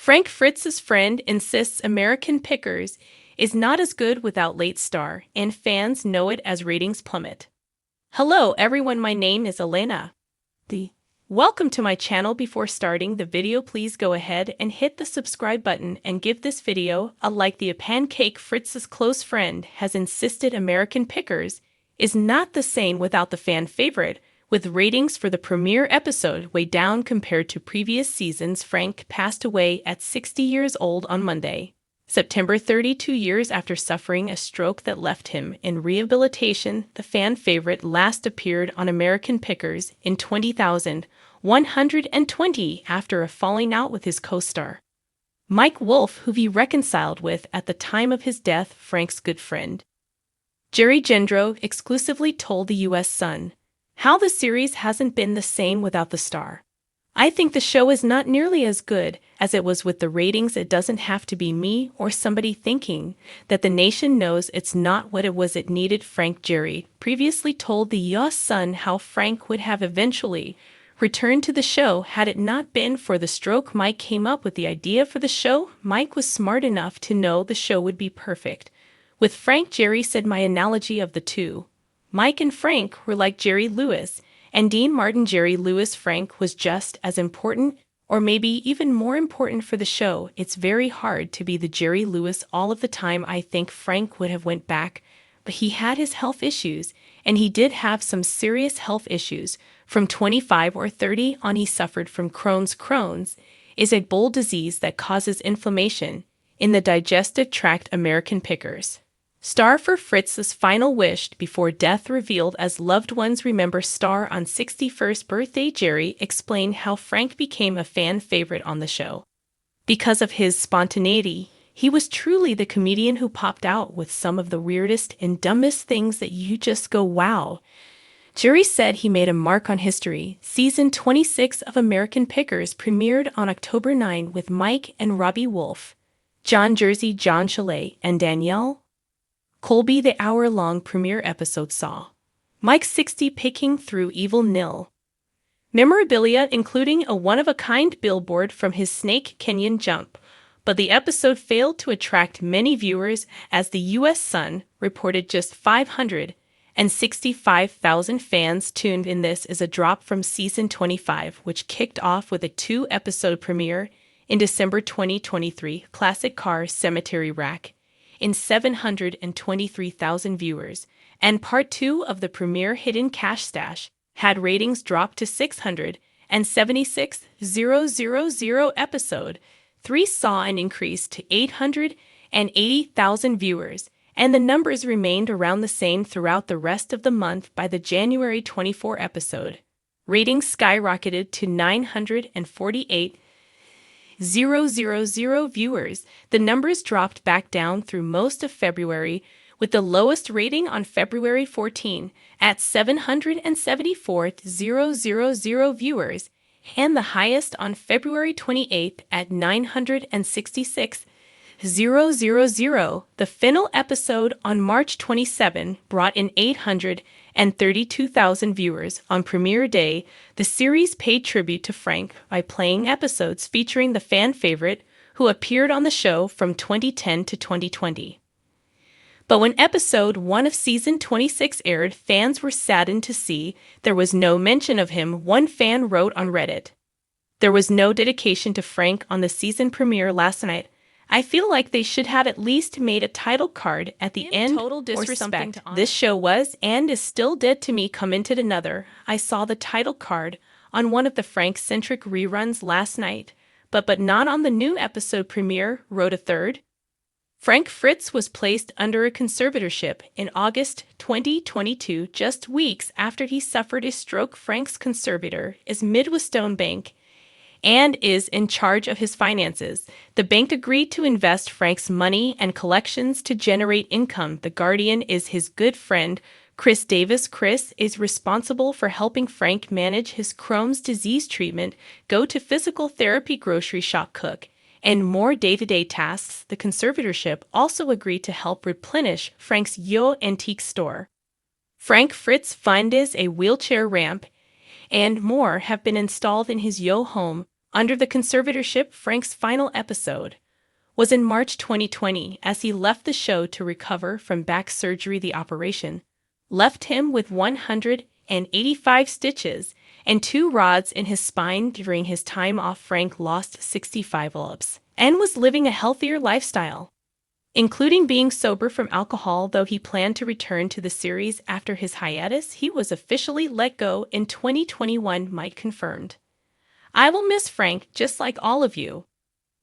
Frank Fritz's friend insists American Pickers is not as good without late star, and fans know it as ratings plummet. Hello everyone, my name is Elena. Welcome to my channel. Before starting the video, please go ahead and hit the subscribe button and give this video a like. The pancake Fritz's close friend has insisted American Pickers is not the same without the fan favorite, with ratings for the premiere episode way down compared to previous seasons. Frank passed away at 60 years old on Monday, September 30, 2 years after suffering a stroke that left him in rehabilitation. The fan favorite last appeared on American Pickers in 2020 after a falling out with his co-star Mike Wolfe, who he reconciled with at the time of his death. Frank's good friend Jerry Gendreau exclusively told the U.S. Sun how the series hasn't been the same without the star. I think the show is not nearly as good as it was with the ratings. It doesn't have to be me or somebody thinking that the nation knows it's not what it was it needed. Jerry previously told the U.S. Sun how Frank would have eventually returned to the show had it not been for the stroke. Mike came up with the idea for the show. Mike was smart enough to know the show would be perfect with Frank. Jerry said, my analogy of the two, Mike and Frank, were like Jerry Lewis and Dean Martin. Jerry Lewis Frank was just as important, or maybe even more important for the show. It's very hard to be the Jerry Lewis all of the time. I think Frank would have went back, but he had his health issues, and he did have some serious health issues. From 25 or 30 on, he suffered from Crohn's. Crohn's is a bowel disease that causes inflammation in the digestive tract. American Pickers star for Fritz's final wish before death revealed as loved ones remember star on 61st birthday. Jerry explained how Frank became a fan favorite on the show. Because of his spontaneity, he was truly the comedian who popped out with some of the weirdest and dumbest things that you just go, wow. Jerry said he made a mark on history. Season 26 of American Pickers premiered on October 9 with Mike and Robbie Wolfe, John Jersey, John Chalet, and Danielle Colby. The hour-long premiere episode saw Mike 60 picking through evil nil memorabilia, including a one-of-a-kind billboard from his Snake Canyon jump, but the episode failed to attract many viewers, as the U.S. Sun reported just 565,000 fans tuned in. This is a drop from season 25, which kicked off with a 2-episode premiere in December 2023. Classic Car Cemetery rack in 723,000 viewers, and part 2 of the premiere, Hidden Cash Stash, had ratings drop to 676,000. Episode 3 saw an increase to 880,000 viewers, and the numbers remained around the same throughout the rest of the month. By the January 24 episode, ratings skyrocketed to 948,000 viewers. The numbers dropped back down through most of February, with the lowest rating on February 14 at 774,000 viewers, and the highest on February 28 at 966,000. The final episode on March 27 brought in 832,000 viewers on premiere day. The series paid tribute to Frank by playing episodes featuring the fan favorite who appeared on the show from 2010 to 2020. But when episode 1 of season 26 aired, fans were saddened to see there was no mention of him. One fan wrote on Reddit, "There was no dedication to Frank on the season premiere last night. I feel like they should have at least made a title card at the end total disrespect. This show was and is still dead to me." Commented another, "I saw the title card on one of the Frank-centric reruns last night, but not on the new episode premiere," wrote a third. Frank Fritz was placed under a conservatorship in August 2022, just weeks after he suffered a stroke. Frank's conservator is Midwestone Bank and is in charge of his finances. The bank agreed to invest Frank's money and collections to generate income. The Guardian is his good friend, Chris Davis. Chris is responsible for helping Frank manage his Crohn's disease treatment, go to physical therapy, grocery shop, cook, and more day-to-day tasks. The conservatorship also agreed to help replenish Frank's Yo antique store. Frank Fritz finds a wheelchair ramp and more have been installed in his Yo home under the conservatorship. Frank's final episode was in March 2020 as he left the show to recover from back surgery. The operation left him with 185 stitches and 2 rods in his spine. During his time off, Frank lost 65 pounds and was living a healthier lifestyle, including being sober from alcohol. Though he planned to return to the series after his hiatus, he was officially let go in 2021, Mike confirmed. "I will miss Frank just like all of you,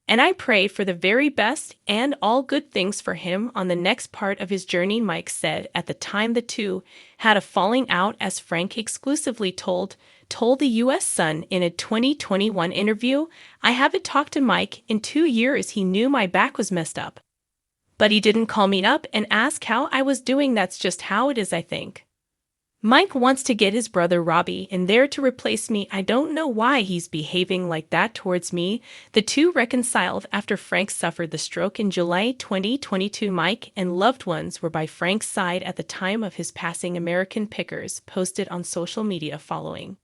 and I pray for the very best and all good things for him on the next part of his journey," Mike said. At the time, the two had a falling out, as Frank exclusively told the U.S. Sun in a 2021 interview. "I haven't talked to Mike in 2 years. He knew my back was messed up, but he didn't call me up and ask how I was doing. That's just how it is, I think. Mike wants to get his brother Robbie in there to replace me. I don't know why he's behaving like that towards me." The two reconciled after Frank suffered the stroke in July 2022. Mike and loved ones were by Frank's side at the time of his passing. American Pickers posted on social media following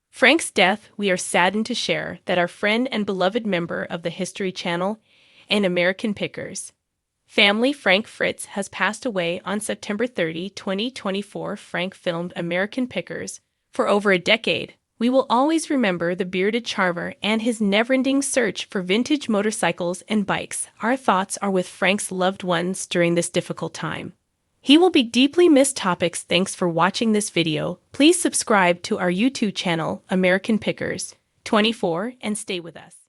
Frank's death: "We are saddened to share that our friend and beloved member of the History Channel and American Pickers family, Frank Fritz, has passed away on September 30, 2024. Frank filmed American Pickers for over a decade. We will always remember the bearded charmer and his never-ending search for vintage motorcycles and bikes. Our thoughts are with Frank's loved ones during this difficult time. He will be deeply missed." Topics. Thanks for watching this video. Please subscribe to our YouTube channel, American Pickers 24, and stay with us.